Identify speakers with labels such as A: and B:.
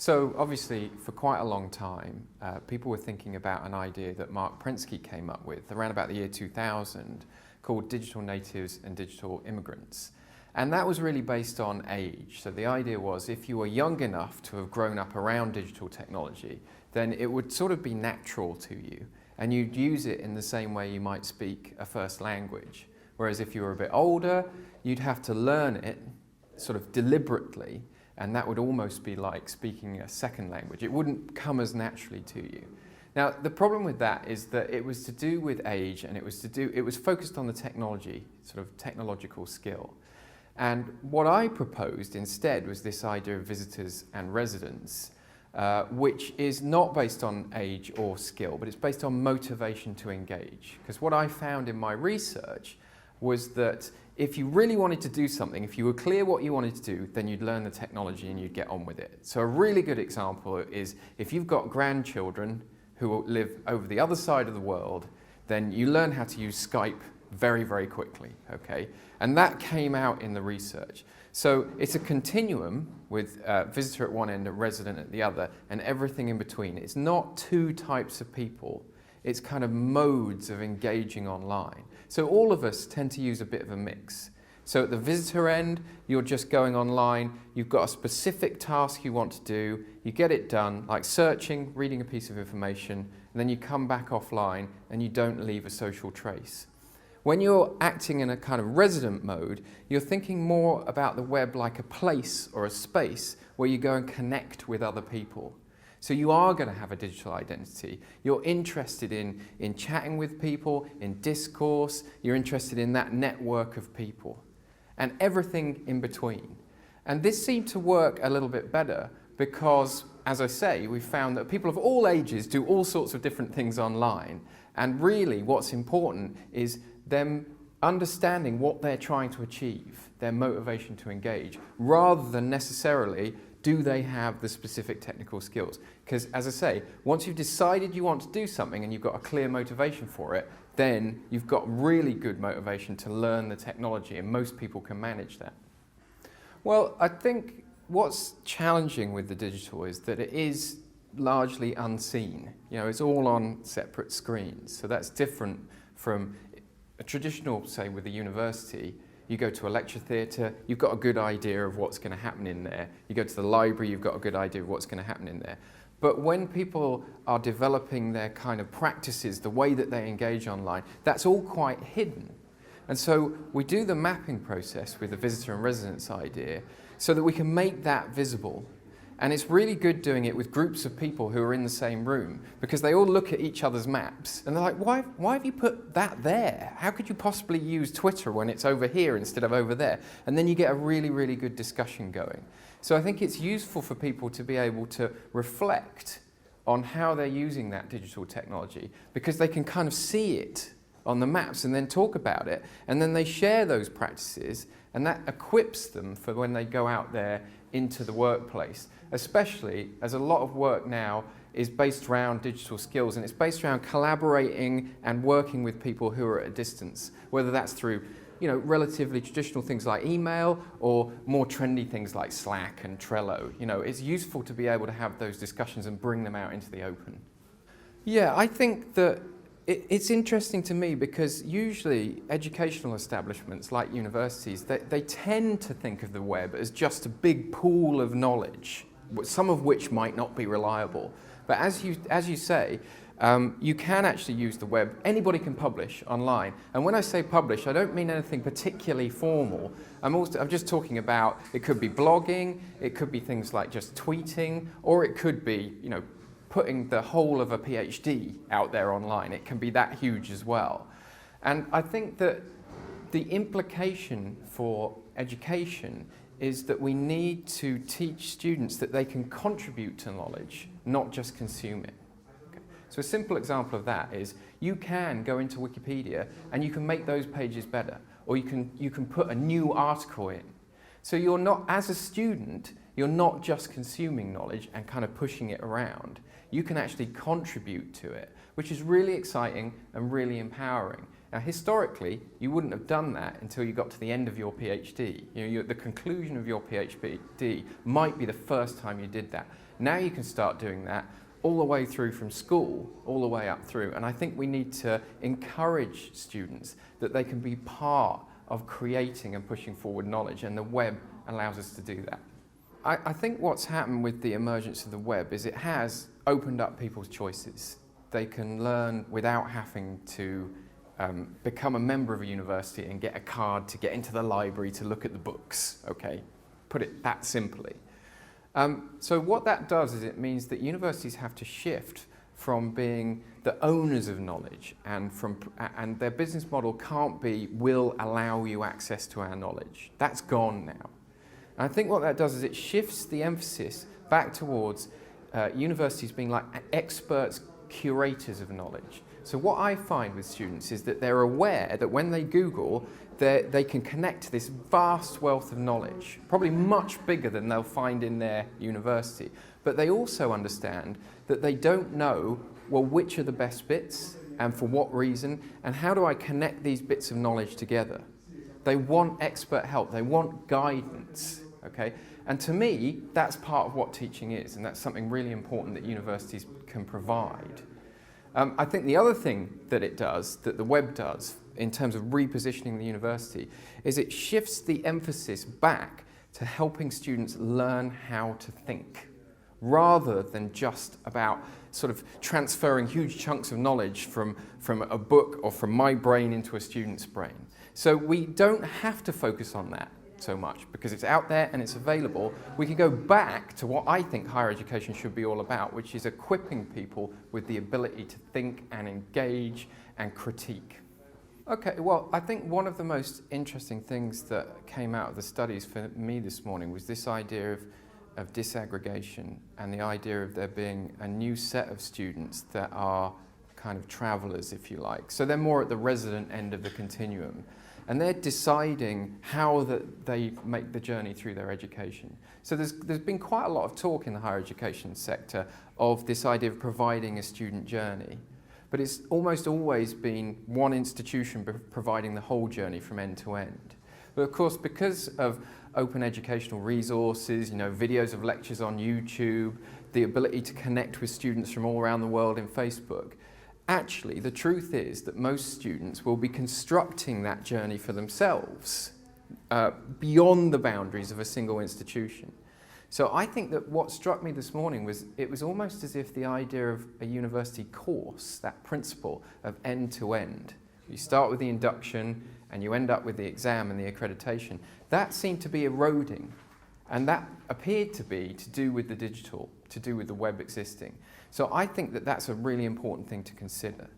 A: So obviously, for quite a long time, people were thinking about an idea that Mark Prensky came up with around about the year 2000 called digital natives and digital immigrants. And that was really based on age. So the idea was if you were young enough to have grown up around digital technology, then it would sort of be natural to you. And you'd use it in the same way you might speak a first language. Whereas if you were a bit older, you'd have to learn it sort of deliberately, and that would almost be like speaking a second language. It wouldn't come as naturally to you. Now, the problem with that is that it was to do with age, and it was focused on the technology, sort of technological skill. And what I proposed instead was this idea of visitors and residents, which is not based on age or skill, but it's based on motivation to engage. Because what I found in my research was that if you really wanted to do something, if you were clear what you wanted to do, then you'd learn the technology and you'd get on with it. So a really good example is if you've got grandchildren who live over the other side of the world, then you learn how to use Skype very, very quickly, okay? And that came out in the research. So it's a continuum with a visitor at one end, a resident at the other, and everything in between. It's not two types of people. It's kind of modes of engaging online. So all of us tend to use a bit of a mix. So at the visitor end, you're just going online, you've got a specific task you want to do, you get it done, like searching, reading a piece of information, and then you come back offline and you don't leave a social trace. When you're acting in a kind of resident mode, you're thinking more about the web like a place or a space where you go and connect with other people. So you are going to have a digital identity. You're interested in chatting with people, in discourse, you're interested in that network of people, and everything in between. And this seemed to work a little bit better because, as I say, we found that people of all ages do all sorts of different things online, and really what's important is them understanding what they're trying to achieve, their motivation to engage, rather than necessarily do they have the specific technical skills? Because, as I say, once you've decided you want to do something and you've got a clear motivation for it, then you've got really good motivation to learn the technology, and most people can manage that. Well, I think what's challenging with the digital is that it is largely unseen. You know, it's all on separate screens, so that's different from a traditional, say, with a university. You go to a lecture theatre, you've got a good idea of what's going to happen in there. You go to the library, you've got a good idea of what's going to happen in there. But when people are developing their kind of practices, the way that they engage online, that's all quite hidden. And so we do the mapping process with the visitor and residence idea so that we can make that visible. And it's really good doing it with groups of people who are in the same room, because they all look at each other's maps and they're like, why have you put that there? How could you possibly use Twitter when it's over here instead of over there? And then you get a really, really good discussion going. So I think it's useful for people to be able to reflect on how they're using that digital technology, because they can kind of see it on the maps and then talk about it, and then they share those practices, and that equips them for when they go out there into the workplace, especially as a lot of work now is based around digital skills, and it's based around collaborating and working with people who are at a distance, whether that's through, you know, relatively traditional things like email or more trendy things like Slack and Trello. You know, it's useful to be able to have those discussions and bring them out into the open. Yeah, I think that it's interesting to me because usually educational establishments like universities, they tend to think of the web as just a big pool of knowledge, some of which might not be reliable. But as you say, you can actually use the web. Anybody can publish online. And when I say publish, I don't mean anything particularly formal. I'm just talking about, it could be blogging, it could be things like just tweeting, or it could be, you know, putting the whole of a PhD out there online. It can be that huge as well. And I think that the implication for education is that we need to teach students that they can contribute to knowledge, not just consume it. Okay. So a simple example of that is you can go into Wikipedia and you can make those pages better, or you can put a new article in. So you're not, as a student, you're not just consuming knowledge and kind of pushing it around. You can actually contribute to it, which is really exciting and really empowering. Now, historically, you wouldn't have done that until you got to the end of your PhD. You know, the conclusion of your PhD might be the first time you did that. Now you can start doing that all the way through from school, all the way up through. And I think we need to encourage students that they can be part of creating and pushing forward knowledge, and the web allows us to do that. I think what's happened with the emergence of the web is it has opened up people's choices. They can learn without having to become a member of a university and get a card to get into the library to look at the books, okay? Put it that simply. So what that does is it means that universities have to shift from being the owners of knowledge, and their business model can't be, we'll allow you access to our knowledge. That's gone now. And I think what that does is it shifts the emphasis back towards universities being like experts, curators of knowledge. So what I find with students is that they're aware that when they Google, they can connect to this vast wealth of knowledge, probably much bigger than they'll find in their university. But they also understand that they don't know, well, which are the best bits and for what reason, and how do I connect these bits of knowledge together? They want expert help, they want guidance, okay? And to me, that's part of what teaching is, and that's something really important that universities can provide. I think the other thing that it does, that the web does, in terms of repositioning the university, is it shifts the emphasis back to helping students learn how to think, rather than just about sort of transferring huge chunks of knowledge from a book or from my brain into a student's brain. So we don't have to focus on that so much because it's out there and it's available. We can go back to what I think higher education should be all about, which is equipping people with the ability to think and engage and critique. Okay, well, I think one of the most interesting things that came out of the studies for me this morning was this idea of disaggregation and the idea of there being a new set of students that are kind of travelers, if you like. So they're more at the resident end of the continuum. And they're deciding how they make the journey through their education. So there's been quite a lot of talk in the higher education sector of this idea of providing a student journey. But it's almost always been one institution providing the whole journey from end to end. But of course, because of open educational resources, videos of lectures on YouTube, the ability to connect with students from all around the world in Facebook, actually, the truth is that most students will be constructing that journey for themselves beyond the boundaries of a single institution. So I think that what struck me this morning was it was almost as if the idea of a university course, that principle of end to end, you start with the induction and you end up with the exam and the accreditation, that seemed to be eroding. And that appeared to be to do with the digital, to do with the web existing. So I think that that's a really important thing to consider.